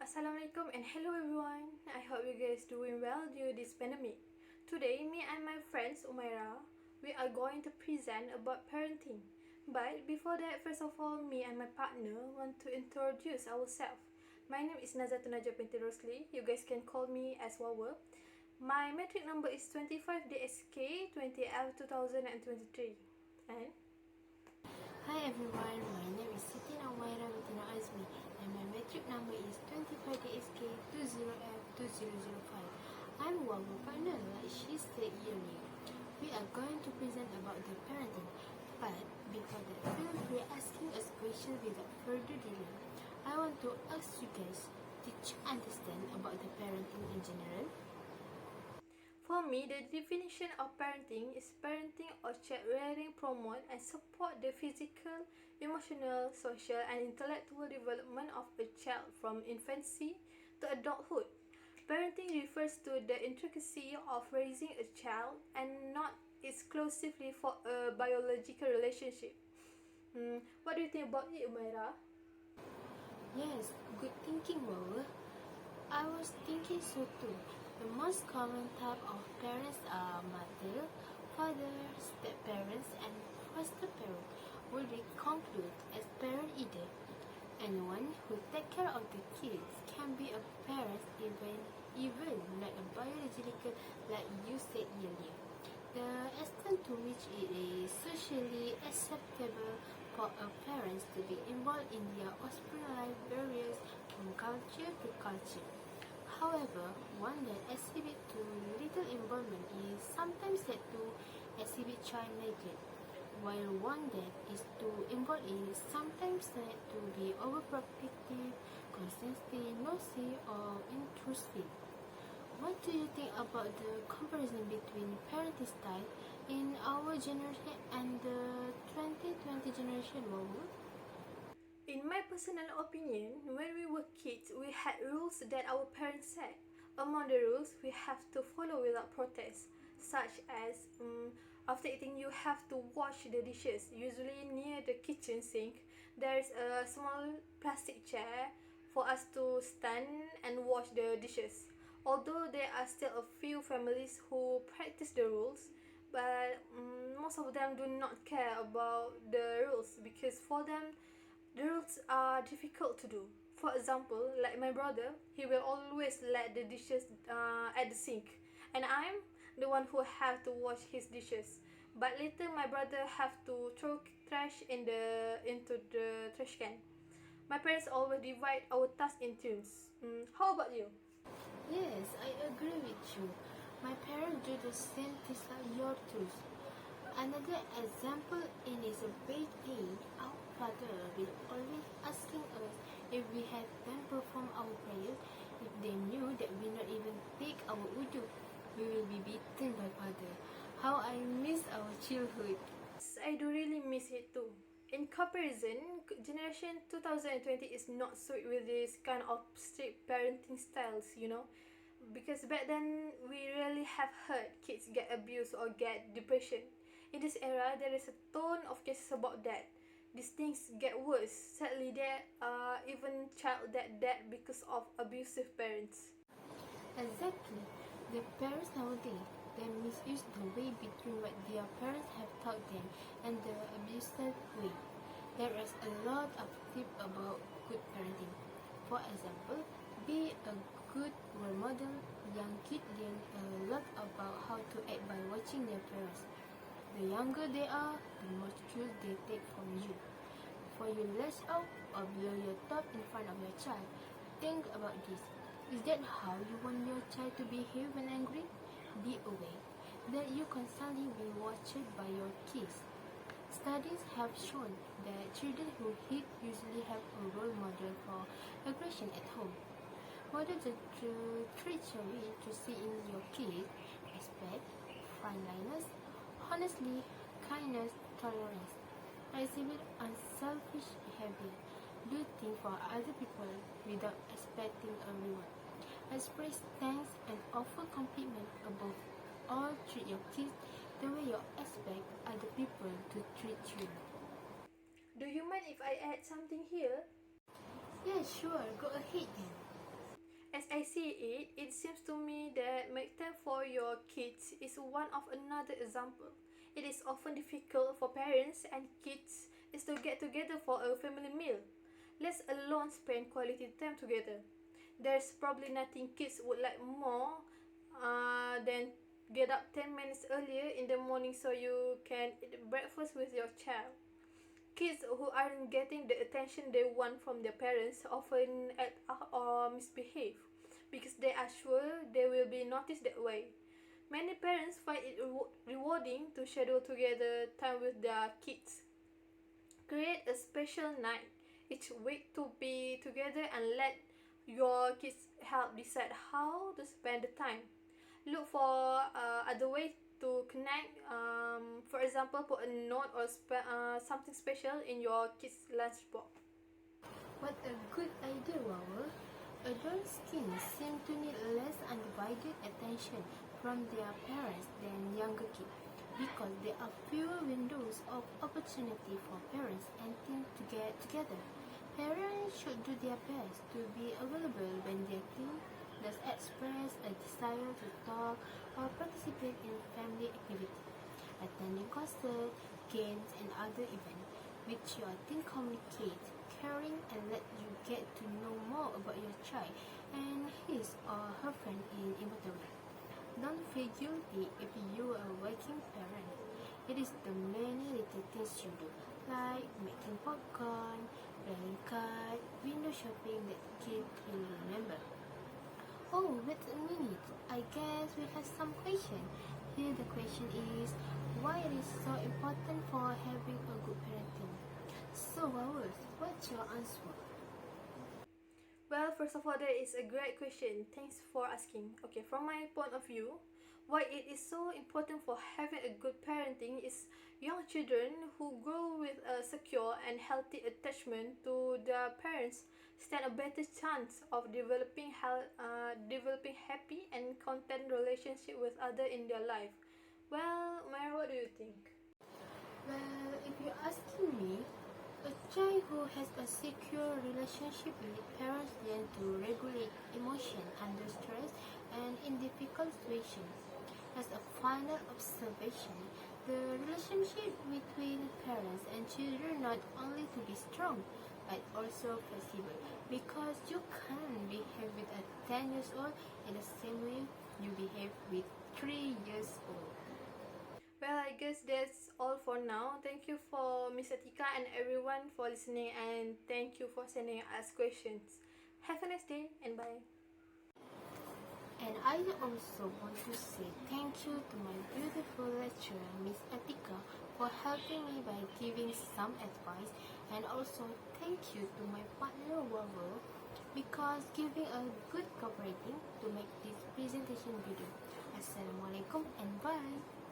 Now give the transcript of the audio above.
Assalamualaikum and hello everyone. I hope you guys doing well during this pandemic. Today, me and my friends UMAIRAH, we are going to present about parenting. But before that, first of all, me and my partner want to introduce ourselves. My name is NAZATUL BINTI ROSLI. You guys can call me as Wawa. My metric number is 25 DSK 20L 2023. And Hi everyone, my name is SITI with AZMI and my metric number is 25 DSK 20F2005. I'm one partner, like she said earlier. We are going to present about the parenting, but before that, feel free asking us questions without further delay. I want to ask you guys, did you understand about the parenting in general? for me, the definition of parenting is parenting or child rearing, promote and support the physical, emotional, social and intellectual development of a child from infancy to adulthood. Parenting refers to the intricacy of raising a child and not exclusively for a biological relationship. What do you think about it, UMAIRAH? Yes, good thinking, Wawa. I was thinking so too. The most common type of parents are mother, father, step-parents, and foster parent. Will be concluded as parent either. Anyone who take care of the kids can be a parent, even like a biological, like you said earlier. The extent to which it is socially acceptable for a parents to be involved in their offspring life varies from culture to culture. However, one that exhibits too little involvement is sometimes said to exhibit child neglect, while one that is too involved is sometimes said to be overprotective, constantly nosy, or intrusive. What do you think about the comparison between parenting style in our generation and the 2020 generation, Wawa? In my personal opinion, when we were kids, we had rules that our parents set. Among the rules, we have to follow without protest, such as after eating, you have to wash the dishes. Usually near the kitchen sink, there is a small plastic chair for us to stand and wash the dishes. Although there are still a few families who practice the rules, but most of them do not care about the rules because for them, the rules are difficult to do. For example, like my brother, he will always let the dishes at the sink, and I'm the one who have to wash his dishes. But later, my brother have to throw trash into the trash can. My parents always divide our tasks in turns. How about you? Yes, I agree with you. My parents do the same things like your too. Another example in is a birthday. Our father will always asking us if we have done perform our prayers. If they knew that we not even take our wudu, we will be beaten by father. How I miss our childhood. I do really miss it too. In comparison, generation 2020 is not sweet with this kind of strict parenting styles, because back then we rarely have heard kids get abused or get depression. In this era, there is a ton of cases about that. These things get worse. Sadly, there are even child that died because of abusive parents. Exactly. The parents nowadays, they misuse the way between what their parents have taught them and the abusive way. There is a lot of tips about good parenting. For example, be a good role model. Young kids learn a lot about how to act by watching their parents. The younger they are, the more cues they take from you. For you lash out or blow your top in front of your child, think about this. Is that how you want your child to behave when angry? Be aware that you constantly be watched by your kids. Studies have shown that children who hit usually have a role model for aggression at home. What are the traits you wish to see in your kid? Respect, friendliness, honestly, kindness, tolerance. Exhibit unselfish behavior. Do things for other people without expecting a reward. Express thanks and offer compliment above all. Treat your kids the way you expect other people to treat you. Do you mind if I add something here? Yeah, sure. Go ahead then. I see it, it seems to me that make time for your kids is one of another example. It is often difficult for parents and kids is to get together for a family meal, let alone spend quality time together. There's probably nothing kids would like more than get up 10 minutes earlier in the morning so you can eat breakfast with your child. Kids who aren't getting the attention they want from their parents often act out or misbehave because they are sure they will be noticed that way. Many parents find it rewarding to schedule together time with their kids. Create a special night each week to be together and let your kids help decide how to spend the time. Look for other ways to connect. For example, put a note or something special in your kids' lunchbox. What a good idea, Wawa. Adult kids seem to need less undivided attention from their parents than younger kids because there are fewer windows of opportunity for parents and teens to get together. Parents should do their best to be available when their teen does express a desire to talk or participate in family activities, attending concerts, games, and other events, which your teen communicates, caring, and let you get to know more about your child and his or her friend in important way. Don't feel guilty if you are a working parent. It is the many little things you do, like making popcorn, playing cards, window shopping that kids will remember. Oh, wait a minute. I guess we have some question. Here the question is, why it is so important for having a good parenting? So, Wawas, what's your answer? Well, first of all, that is a great question. Thanks for asking. Okay, from my point of view, why it is so important for having a good parenting is young children who grow with a secure and healthy attachment to their parents stand a better chance of developing happy and content relationship with others in their life. Well, Maya, what do you think? Well, if you're asking me, a child who has a secure relationship with parents learns to regulate emotion under stress and in difficult situations. As a final observation, the relationship between parents and children not only to be strong, but also flexible, because you can't behave with a 10 years old in the same way you behave with 3 years old. Well, I guess that's all for now. Thank you for Miss Atika and everyone for listening, and thank you for sending us questions. Have a nice day and bye. And I also want to say thank you to my beautiful lecturer, Miss Atika, for helping me by giving some advice, and also thank you to my partner, Wawa, because giving a good cooperating to make this presentation video. Assalamualaikum and bye.